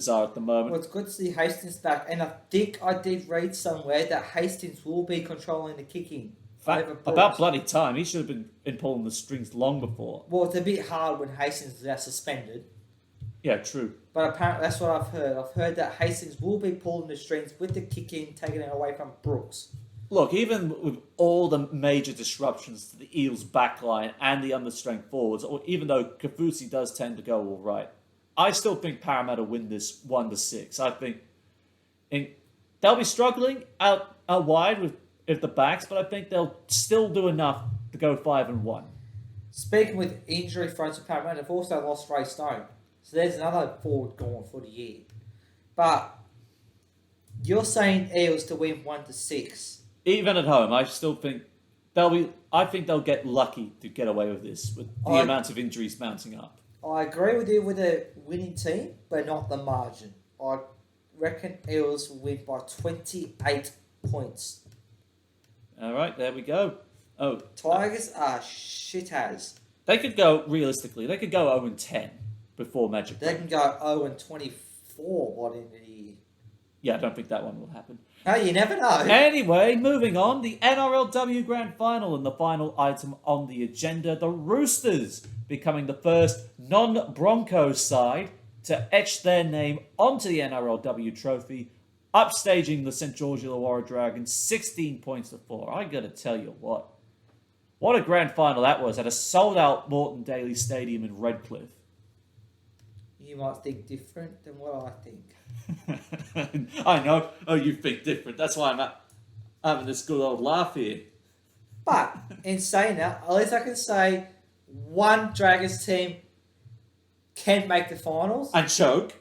[SPEAKER 1] are at the moment.
[SPEAKER 2] Well, it's good to see Hastings back, and I think I did read somewhere that Hastings will be controlling the kicking.
[SPEAKER 1] About bloody time. He should have been pulling the strings long before.
[SPEAKER 2] Well, it's a bit hard when Hastings is out suspended.
[SPEAKER 1] Yeah, true.
[SPEAKER 2] But apparently that's what I've heard. I've heard that Hastings will be pulling the strings with the kicking, taking it away from Brooks.
[SPEAKER 1] Look, even with all the major disruptions to the Eels' backline and the understrength forwards, or even though Kafusi does tend to go all right, I still think Parramatta win this 1-6. I think they'll be struggling out wide with the backs, but I think they'll still do enough to go 5-1.
[SPEAKER 2] Speaking with injury fronts of Parramatta, they've also lost Ray Stone. So there's another forward gone for the year. But you're saying Eels to win 1-6.
[SPEAKER 1] Even at home, I still think I think they'll get lucky to get away with this, with the amount of injuries mounting up.
[SPEAKER 2] I agree with you with a winning team, but not the margin. I reckon Eels will win by 28 points.
[SPEAKER 1] All right, there we go. Oh,
[SPEAKER 2] Tigers are shit as.
[SPEAKER 1] They could go, realistically, 0-10 before Magic.
[SPEAKER 2] They can go 0-24 4 by the end of the year.
[SPEAKER 1] Yeah, I don't think that one will happen.
[SPEAKER 2] No, you never know.
[SPEAKER 1] Anyway, moving on, the NRLW Grand Final and the final item on the agenda, the Roosters becoming the first non-Broncos side to etch their name onto the NRLW trophy, upstaging the St. George Illawarra Dragons 16 points to 4. I gotta tell you what a grand final that was at a sold-out Moreton Daily Stadium in Redcliffe.
[SPEAKER 2] You might think different than what I think.
[SPEAKER 1] I know. Oh, you think different. That's why I'm having this good old laugh here.
[SPEAKER 2] But in saying that, at least I can say one Dragons team can make the finals.
[SPEAKER 1] And choke.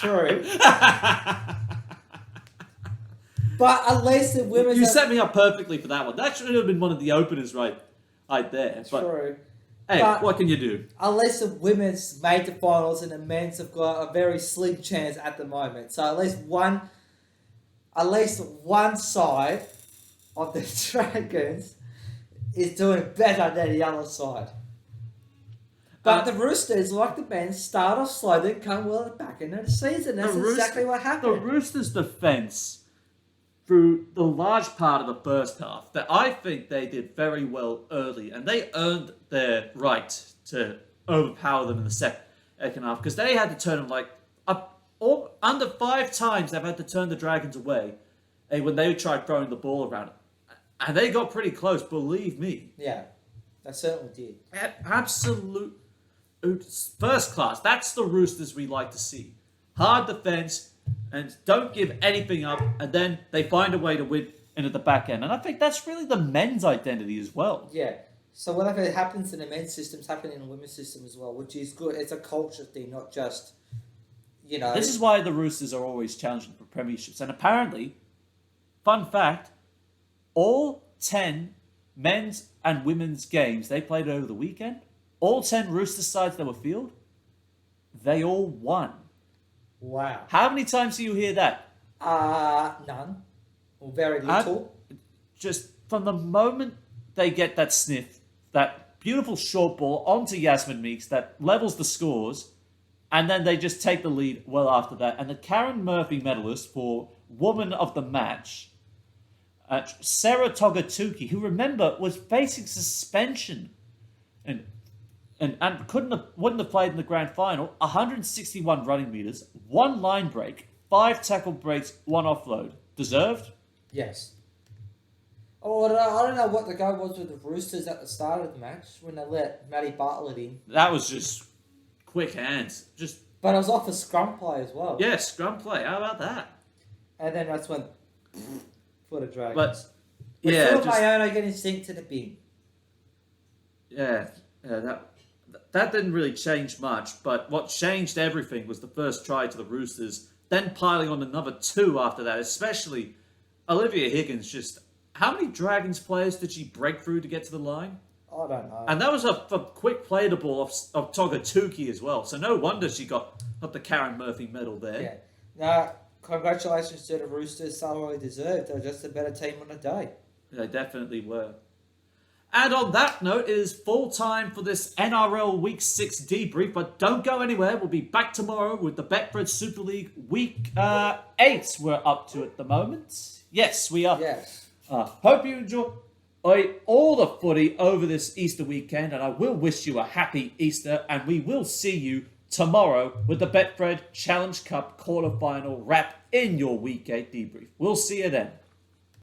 [SPEAKER 2] True. But at least the women's...
[SPEAKER 1] You set me up perfectly for that one. That should have been one of the openers right there. But,
[SPEAKER 2] True.
[SPEAKER 1] hey,
[SPEAKER 2] But
[SPEAKER 1] what can you do?
[SPEAKER 2] at least the women's made the finals and the men's have got a very slim chance at the moment. So at least one side of the Dragons is doing better than the other side. But the Roosters, like the men, start off slow, then come well at the back end of the season. That's exactly what
[SPEAKER 1] The
[SPEAKER 2] happened.
[SPEAKER 1] Roosters' defence through the large part of the first half, that I think they did very well early, and they earned their right to overpower them in the second half, because they had to turn them under 5 times they've had to turn the Dragons away when they tried throwing the ball around. And they got pretty close, believe me.
[SPEAKER 2] Yeah, they certainly did.
[SPEAKER 1] Absolute first class. That's the Roosters we like to see. Hard defense and don't give anything up, and then they find a way to win into the back end. And I think that's really the men's identity as well.
[SPEAKER 2] Yeah. So whatever happens in the men's system is happening in the women's system as well, which is good. It's a culture thing, not just,
[SPEAKER 1] This is why the Roosters are always challenging for premierships. And apparently, fun fact, all 10 men's and women's games they played over the weekend, all 10 Rooster sides that were fielded, they all won.
[SPEAKER 2] Wow.
[SPEAKER 1] How many times do you hear that?
[SPEAKER 2] None. Or very little.
[SPEAKER 1] Just from the moment they get that sniff, that beautiful short ball onto Yasmin Meeks that levels the scores, and then they just take the lead well after that. And the Karen Murphy medalist for Woman of the Match, Sarah Togatuki, who, remember, was facing suspension and wouldn't have played in the grand final. 161 running meters, 1 line break, 5 tackle breaks, 1 offload. Deserved?
[SPEAKER 2] Yes. Oh, I don't know what the go was with the Roosters at the start of the match when they let Maddie Bartlett in.
[SPEAKER 1] That was just quick hands.
[SPEAKER 2] But it was off a scrum play as well.
[SPEAKER 1] Yeah, scrum play. How about that?
[SPEAKER 2] And then that's when for the Dragons.
[SPEAKER 1] But
[SPEAKER 2] yeah, Phil Mayono getting sent to the bin.
[SPEAKER 1] Yeah, that didn't really change much, but what changed everything was the first try to the Roosters, then piling on another 2 after that, especially Olivia Higgins. How many Dragons players did she break through to get to the line?
[SPEAKER 2] I don't know.
[SPEAKER 1] And that was a quick play the ball of Togatuki as well, so no wonder she got the Karen Murphy medal there.
[SPEAKER 2] Yeah. Now, congratulations to the Roosters, thoroughly deserved. They're just a better team on the day.
[SPEAKER 1] They definitely were. And on that note, it is full time for this NRL Week 6 debrief, but don't go anywhere. We'll be back tomorrow with the Betfred Super League Week 8 we're up to at the moment. Yes, we are.
[SPEAKER 2] Yes.
[SPEAKER 1] Hope you enjoy all the footy over this Easter weekend, and I will wish you a happy Easter, and we will see you tomorrow with the Betfred Challenge Cup quarterfinal wrap in your Week 8 debrief. We'll see you then.